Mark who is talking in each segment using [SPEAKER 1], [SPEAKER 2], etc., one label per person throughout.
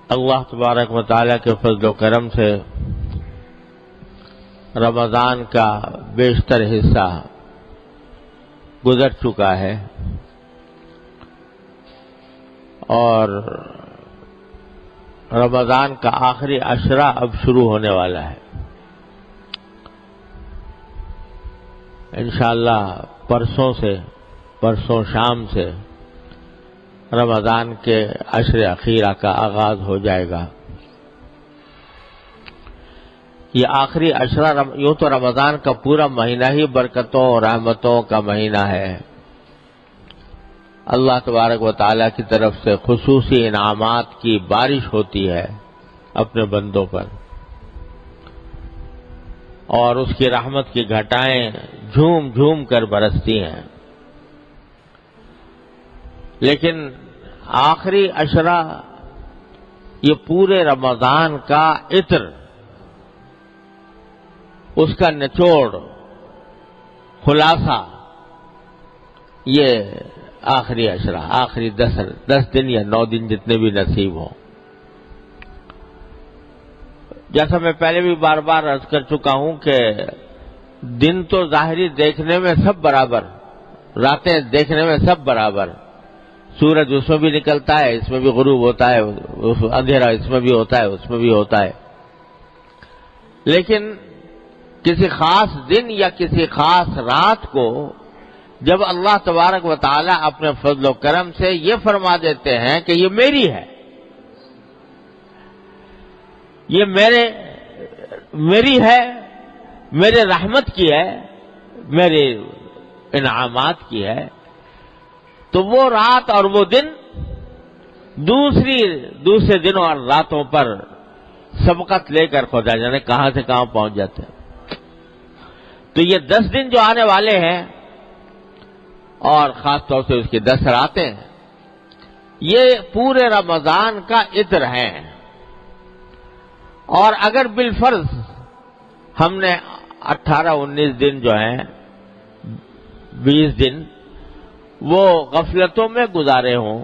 [SPEAKER 1] اللہ تبارک و تعالیٰ کے فضل و کرم سے رمضان کا بیشتر حصہ گزر چکا ہے اور رمضان کا آخری عشرہ اب شروع ہونے والا ہے۔ انشاءاللہ پرسوں شام سے رمضان کے عشر اخیرہ کا آغاز ہو جائے گا۔ یہ آخری عشرہ یوں تو رمضان کا پورا مہینہ ہی برکتوں اور رحمتوں کا مہینہ ہے۔ اللہ تبارک و تعالیٰ کی طرف سے خصوصی انعامات کی بارش ہوتی ہے اپنے بندوں پر، اور اس کی رحمت کی گھٹائیں جھوم جھوم کر برستی ہیں۔ لیکن آخری عشرہ یہ پورے رمضان کا عطر، اس کا نچوڑ، خلاصہ، یہ آخری عشرہ، آخری 10 دن یا 9 دن جتنے بھی نصیب ہوں۔ جیسا میں پہلے بھی بار بار عرض کر چکا ہوں کہ دن تو ظاہری دیکھنے میں سب برابر، راتیں دیکھنے میں سب برابر، سورج اس میں بھی نکلتا ہے، اس میں بھی غروب ہوتا ہے، اندھیرا اس میں بھی ہوتا ہے، اس میں بھی ہوتا ہے، لیکن کسی خاص دن یا کسی خاص رات کو جب اللہ تبارک و تعالی اپنے فضل و کرم سے یہ فرما دیتے ہیں کہ یہ میری ہے، یہ میری ہے، میرے رحمت کی ہے، میرے انعامات کی ہے، تو وہ رات اور وہ دن دوسرے دنوں اور راتوں پر سبقت لے کر خدا جانے کہاں سے کہاں پہنچ جاتے ہیں۔ تو یہ 10 دن جو آنے والے ہیں اور خاص طور سے اس کی 10 راتیں، یہ پورے رمضان کا عطر ہیں۔ اور اگر بالفرض ہم نے 18-19 دن جو ہیں، 20 دن وہ غفلتوں میں گزارے ہوں،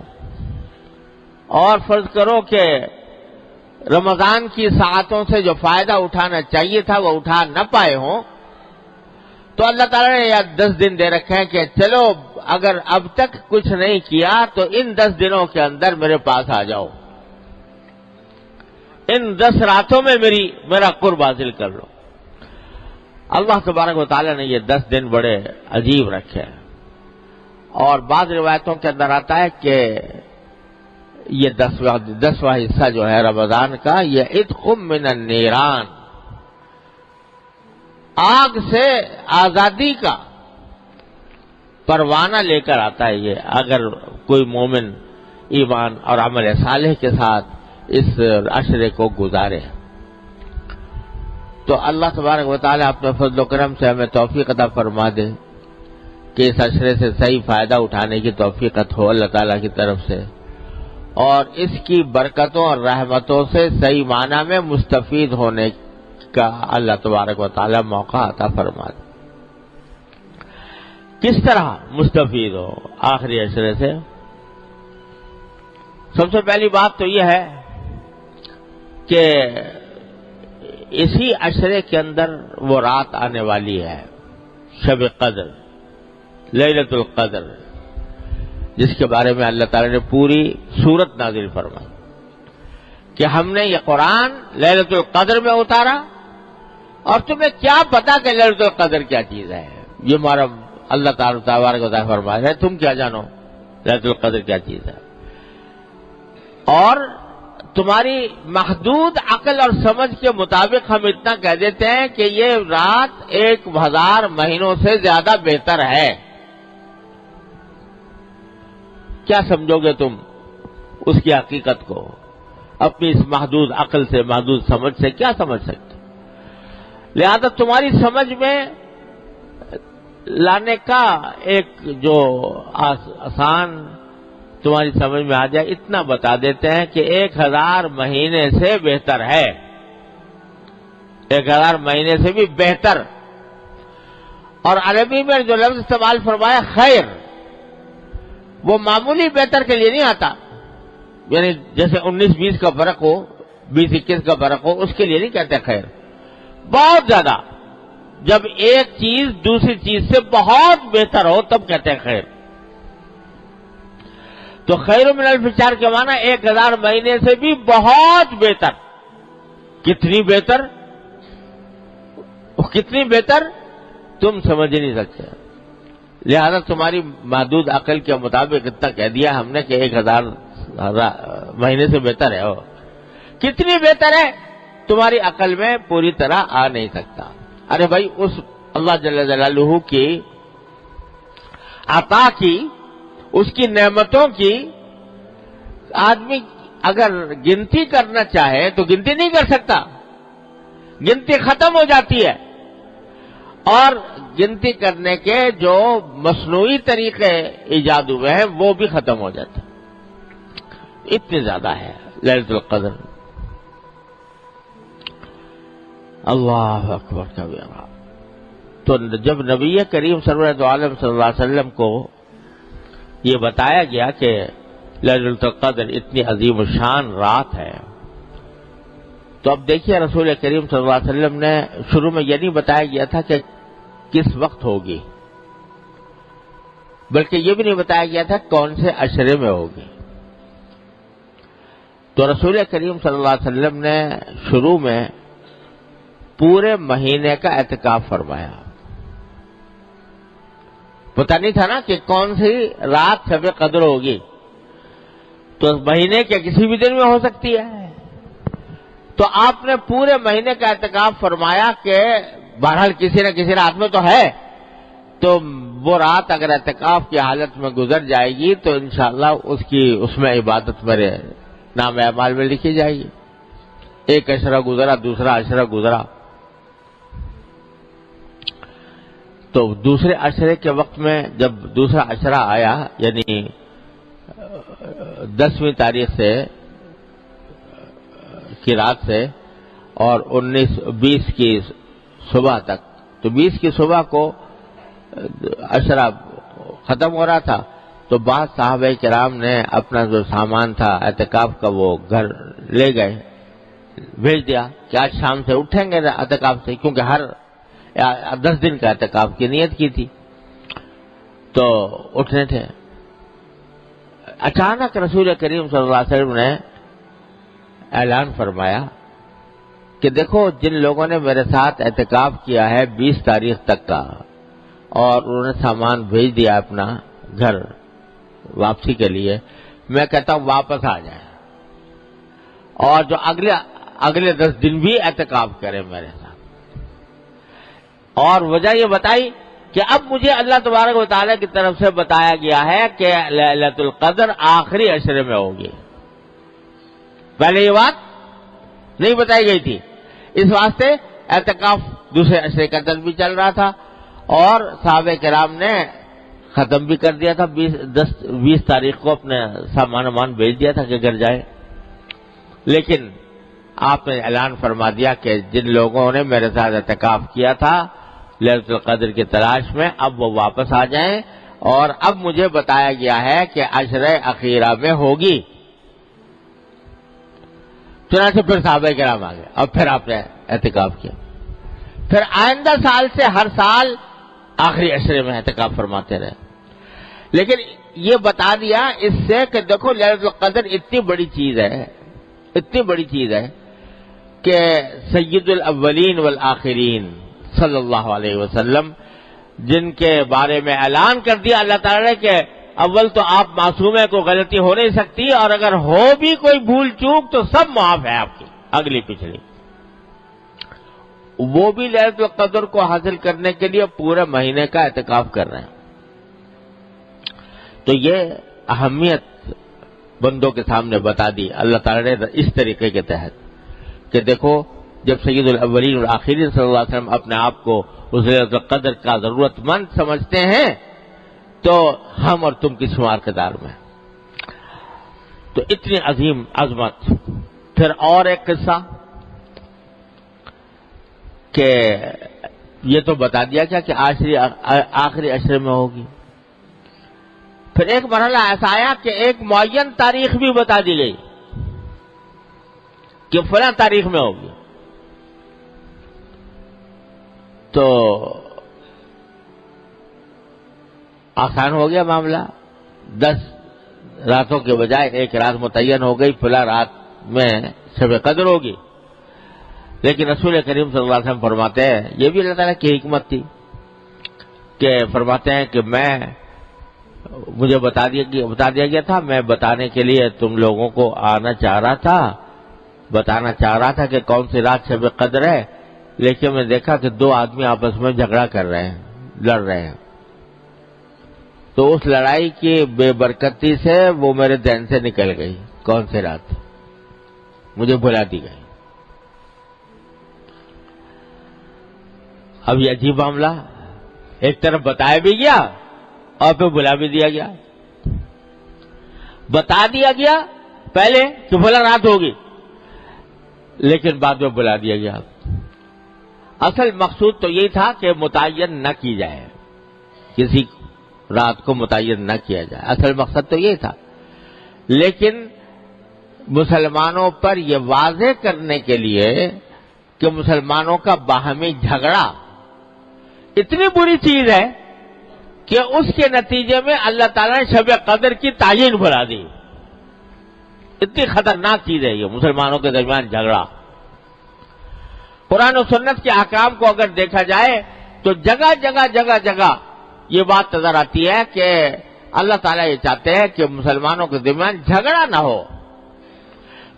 [SPEAKER 1] اور فرض کرو کہ رمضان کی ساعتوں سے جو فائدہ اٹھانا چاہیے تھا وہ اٹھا نہ پائے ہوں، تو اللہ تعالیٰ نے یہ 10 دن دے رکھے ہیں کہ چلو اگر اب تک کچھ نہیں کیا تو ان 10 دنوں کے اندر میرے پاس آ جاؤ، ان 10 راتوں میں میرا قرب حاصل کر لو۔ اللہ تبارک و تعالیٰ نے یہ 10 دن بڑے عجیب رکھے ہیں، اور بعض روایتوں کے اندر آتا ہے کہ یہ 10واں حصہ جو ہے رمضان کا، یہ عتق من النیران، آگ سے آزادی کا پروانہ لے کر آتا ہے۔ یہ اگر کوئی مومن ایمان اور عمل صالح کے ساتھ اس عشرے کو گزارے تو اللہ تبارک و تعالیٰ اپنے فضل و کرم سے ہمیں توفیق عطا فرما دے کہ اس عشرے سے صحیح فائدہ اٹھانے کی توفیق ہو اللہ تعالیٰ کی طرف سے، اور اس کی برکتوں اور رحمتوں سے صحیح معنی میں مستفید ہونے کا اللہ تبارک و تعالیٰ موقع عطا فرما دے۔ کس طرح مستفید ہو آخری عشرے سے؟ سب سے پہلی بات تو یہ ہے کہ اسی عشرے کے اندر وہ رات آنے والی ہے، شب قدر، لیلۃ القدر، جس کے بارے میں اللہ تعالی نے پوری سورت نازل فرمائی کہ ہم نے یہ قرآن لیلۃ القدر میں اتارا، اور تمہیں کیا پتا کہ لیلۃ القدر کیا چیز ہے؟ یہ ہمارا اللہ تعالیٰ تبارک و تعالیٰ فرما رہے ہیں، تم کیا جانو لیلۃ القدر کیا چیز ہے؟ اور تمہاری محدود عقل اور سمجھ کے مطابق ہم اتنا کہہ دیتے ہیں کہ یہ رات 1000 مہینوں سے زیادہ بہتر ہے۔ کیا سمجھو گے تم اس کی حقیقت کو؟ اپنی اس محدود عقل سے، محدود سمجھ سے کیا سمجھ سکتے؟ لہذا تمہاری سمجھ میں لانے کا ایک جو آسان تمہاری سمجھ میں آ جائے اتنا بتا دیتے ہیں کہ 1000 مہینے سے بہتر ہے، 1000 مہینے سے بھی بہتر۔ اور عربی میں جو لفظ استعمال فرمایا خیر، وہ معمولی بہتر کے لیے نہیں آتا، یعنی جیسے 19-20 کا فرق ہو، 20-21 کا فرق ہو، اس کے لیے نہیں کہتے خیر. بہت زیادہ جب ایک چیز دوسری چیز سے بہت بہتر ہو تب کہتے ہیں خیر. تو خیر من الف شہر کے معنی 1000 مہینے سے بھی بہت بہتر. کتنی بہتر؟ کتنی بہتر تم سمجھ نہیں سکتے. لہذا تمہاری محدود عقل کے مطابق اتنا کہہ دیا ہم نے کہ 1000 مہینے سے بہتر ہے. کتنی بہتر ہے تمہاری عقل میں پوری طرح آ نہیں سکتا. ارے بھائی اس اللہ جل جلالہ کی عطا کی، اس کی نعمتوں کی آدمی اگر گنتی کرنا چاہے تو گنتی نہیں کر سکتا. گنتی ختم ہو جاتی ہے، اور گنتی کرنے کے جو مصنوعی طریقے ایجاد ہوئے ہیں وہ بھی ختم ہو جاتے ہیں. اتنی زیادہ ہے لیلۃ القدر. اللہ اکبر کبیرہ. تو جب نبی کریم سرورت عالم صلی اللہ علیہ وسلم کو یہ بتایا گیا کہ لیلۃ القدر اتنی عظیم الشان رات ہے، تو اب دیکھیے رسول کریم صلی اللہ علیہ وسلم نے شروع میں یہ نہیں بتایا گیا تھا کہ کس وقت ہوگی، بلکہ یہ بھی نہیں بتایا گیا تھا کون سے عشرے میں ہوگی. تو رسول کریم صلی اللہ علیہ وسلم نے شروع میں پورے مہینے کا اعتکاف فرمایا. پتہ نہیں تھا نا کہ کون سی رات شب قدر ہوگی، تو مہینے کے کسی بھی دن میں ہو سکتی ہے. تو آپ نے پورے مہینے کا اعتکاف فرمایا کہ بہرحال کسی نہ کسی رات میں تو ہے، تو وہ رات اگر اعتکاف کی حالت میں گزر جائے گی تو انشاءاللہ اس میں عبادت میرے نام اعمال میں لکھی جائے گی. ایک عشرہ گزرا، دوسرا عشرہ گزرا، تو دوسرے عشرے کے وقت میں جب دوسرا عشرہ آیا، یعنی 10ویں تاریخ سے کی رات سے اور 19-20 کی صبح تک، تو 20 کی صبح کو عشرہ ختم ہو رہا تھا، تو بعض صحابہ کرام نے اپنا جو سامان تھا اعتکاف کا وہ گھر لے گئے، بھیج دیا کہ آج شام سے اٹھیں گے اعتکاف سے، کیونکہ ہر 10 دن کا اعتکاف کی نیت کی تھی، تو اٹھنے تھے. اچانک رسول کریم صلی اللہ علیہ وسلم نے اعلان فرمایا کہ دیکھو جن لوگوں نے میرے ساتھ اعتکاف کیا ہے 20 تاریخ تک کا، اور انہوں نے سامان بھیج دیا اپنا گھر واپسی کے لیے، میں کہتا ہوں واپس آ جائیں، اور جو اگلے 10 دن بھی اعتکاف کریں میرے ساتھ. اور وجہ یہ بتائی کہ اب مجھے اللہ تبارک و تعالیٰ کی طرف سے بتایا گیا ہے کہ لیلۃ القدر آخری عشرے میں ہوگی. پہلے یہ بات نہیں بتائی گئی تھی، اس واسطے اعتکاف دوسرے عشرے کا دن بھی چل رہا تھا، اور صحابہ کرام نے ختم بھی کر دیا تھا. 20 تاریخ کو اپنے سامان بھیج دیا تھا کہ گھر جائے. لیکن آپ نے اعلان فرما دیا کہ جن لوگوں نے میرے ساتھ اعتکاف کیا تھا لیلۃ القدر کی تلاش میں، اب وہ واپس آ جائیں، اور اب مجھے بتایا گیا ہے کہ عشرہ اخیرہ میں ہوگی. چنانچہ پھر صحابہ کرام آ گئے، اور پھر آپ نے اعتکاف کیا. پھر آئندہ سال سے ہر سال آخری عشرے میں اعتکاف فرماتے رہے. لیکن یہ بتا دیا اس سے کہ دیکھو لیلۃ القدر اتنی بڑی چیز ہے کہ سید الاولین والآخرین صلی اللہ علیہ وسلم، جن کے بارے میں اعلان کر دیا اللہ تعالیٰ نے کہ اول تو آپ معصوم ہیں، کوئی غلطی ہو نہیں سکتی، اور اگر ہو بھی کوئی بھول چوک تو سب معاف ہے آپ کی، اگلی پچھلی. وہ بھی لیلۃ القدر کو حاصل کرنے کے لیے پورے مہینے کا اعتکاف کر رہے ہیں. تو یہ اہمیت بندوں کے سامنے بتا دی اللہ تعالیٰ نے اس طریقے کے تحت کہ دیکھو جب سید الاولین والآخرین صلی اللہ علیہ وسلم اپنے آپ کو اس لیلۃ القدر کا ضرورت مند سمجھتے ہیں تو ہم اور تم کس شمار کے دار میں. تو اتنی عظیم عظمت. پھر اور ایک قصہ کہ یہ تو بتا دیا کیا کہ آخری عشرے میں ہوگی. پھر ایک مرحلہ ایسا آیا کہ ایک معین تاریخ بھی بتا دی گئی کہ فلاں تاریخ میں ہوگی. تو آسان ہو گیا معاملہ. 10 راتوں کے بجائے ایک رات متعین ہو گئی، فلاں رات میں شب قدر ہوگی. لیکن رسول کریم صلی اللہ علیہ وسلم فرماتے ہیں، یہ بھی اللہ تعالیٰ کی حکمت تھی کہ فرماتے ہیں کہ مجھے بتا دیا گیا تھا، میں بتانے کے لیے تم لوگوں کو آنا چاہ رہا تھا، بتانا چاہ رہا تھا کہ کون سی رات شب قدر ہے، لیکن میں دیکھا کہ 2 آدمی آپس میں جھگڑا کر رہے ہیں، لڑ رہے ہیں. تو اس لڑائی کی بے برکتی سے وہ میرے ذہن سے نکل گئی کون سی رات، مجھے بھلا دی گئی. اب یہ عجیب معاملہ، ایک طرف بتایا بھی گیا اور پھر بلا بھی دیا گیا. بتا دیا گیا پہلے کہ بھلا رات ہوگی، لیکن بعد میں بلا دیا گیا. اصل مقصود تو یہی تھا کہ متعین نہ کی جائے، کسی رات کو متعین نہ کیا جائے، اصل مقصد تو یہی تھا. لیکن مسلمانوں پر یہ واضح کرنے کے لیے کہ مسلمانوں کا باہمی جھگڑا اتنی بری چیز ہے کہ اس کے نتیجے میں اللہ تعالیٰ نے شب قدر کی تعین بنا دی. اتنی خطرناک چیز ہے یہ مسلمانوں کے درمیان جھگڑا. قرآن و سنت کے احکام کو اگر دیکھا جائے تو جگہ جگہ یہ بات نظر آتی ہے کہ اللہ تعالیٰ یہ چاہتے ہیں کہ مسلمانوں کے درمیان جھگڑا نہ ہو.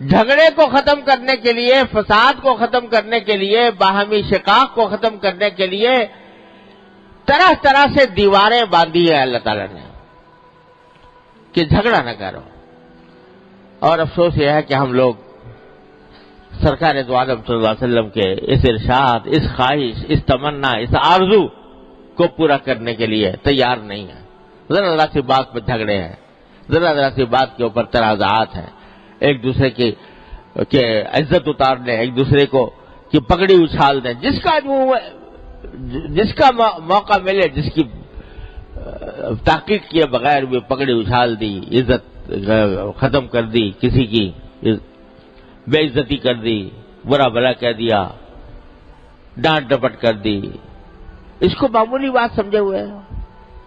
[SPEAKER 1] جھگڑے کو ختم کرنے کے لیے، فساد کو ختم کرنے کے لیے، باہمی شقاق کو ختم کرنے کے لیے طرح طرح سے دیواریں باندھی ہے اللہ تعالیٰ نے کہ جھگڑا نہ کرو. اور افسوس یہ ہے کہ ہم لوگ سرکار دو عالم صلی اللہ علیہ وسلم کے اس ارشاد، اس خواہش، اس تمنا، اس آرزو کو پورا کرنے کے لیے تیار نہیں ہے. ذرا ذرا سی بات پر جھگڑے ہیں، ذرا ذرا سی بات کے اوپر تنازعات ہیں، ایک دوسرے کی عزت اتارنے، ایک دوسرے کو کی پگڑی اچھال دیں. جس کا موقع ملے، جس کی تحقیق کیے بغیر بھی پگڑی اچھال دی، عزت ختم کر دی، کسی کی بے عزتی کر دی، برا بھلا کہہ دیا، ڈانٹ ڈپٹ کر دی. اس کو معمولی بات سمجھے ہوئے ہیں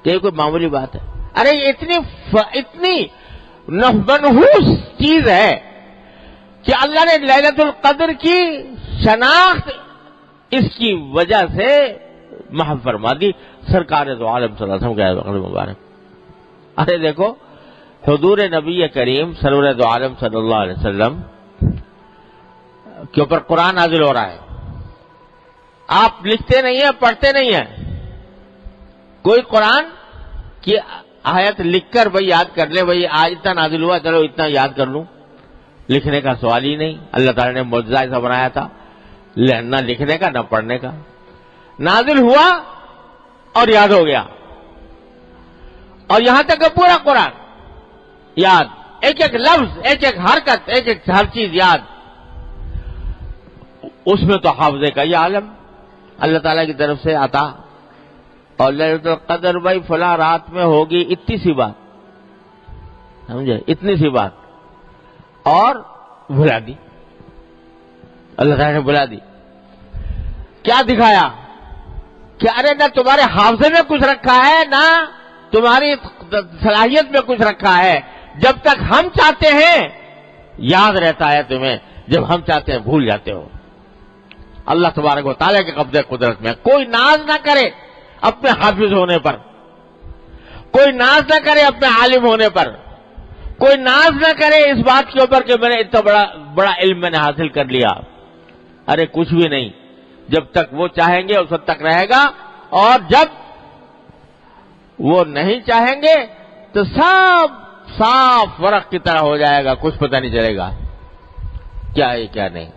[SPEAKER 1] کہ یہ کوئی معمولی بات ہے. ارے یہ اتنی منحوس چیز ہے کہ اللہ نے لیلۃ القدر کی شناخت اس کی وجہ سے محو فرما دی. سرکار دو عالم صلی اللہ علیہ وسلم کے مبارک. ارے دیکھو، حضور نبی کریم سرور دو عالم صلی اللہ علیہ وسلم کے اوپر قرآن نازل ہو رہا ہے. آپ لکھتے نہیں ہیں، پڑھتے نہیں ہیں. کوئی قرآن کی آیت لکھ کر بھائی یاد کر لے، بھائی آج اتنا نازل ہوا، چلو اتنا یاد کر لوں. لکھنے کا سوال ہی نہیں. اللہ تعالیٰ نے معجزہ ایسا بنایا تھا، نہ لکھنے کا نہ پڑھنے کا. نازل ہوا اور یاد ہو گیا. اور یہاں تک کہ پورا قرآن یاد، ایک ایک لفظ، ایک ایک حرکت، ایک ایک ہر چیز یاد. اس میں تو حافظے کا یہ عالم اللہ تعالیٰ کی طرف سے عطا. اور لیلۃ القدر بھائی فلاں رات میں ہوگی، اتنی سی بات، سمجھے، اتنی سی بات، اور بھلا دی. اللہ تعالیٰ نے بلا دی. کیا دکھایا کہ ارے نہ تمہارے حافظے میں کچھ رکھا ہے، نہ تمہاری صلاحیت میں کچھ رکھا ہے. جب تک ہم چاہتے ہیں یاد رہتا ہے تمہیں، جب ہم چاہتے ہیں بھول جاتے ہو. اللہ تبارک و تعالیٰ کے قبضے قدرت میں. کوئی ناز نہ کرے اپنے حافظ ہونے پر، کوئی ناز نہ کرے اپنے عالم ہونے پر، کوئی ناز نہ کرے اس بات کے اوپر کہ میں نے اتنا بڑا علم میں نے حاصل کر لیا. ارے کچھ بھی نہیں. جب تک وہ چاہیں گے اس وقت تک رہے گا، اور جب وہ نہیں چاہیں گے تو سب صاف ورق کی طرح ہو جائے گا، کچھ پتہ نہیں چلے گا کیا ہے کیا نہیں.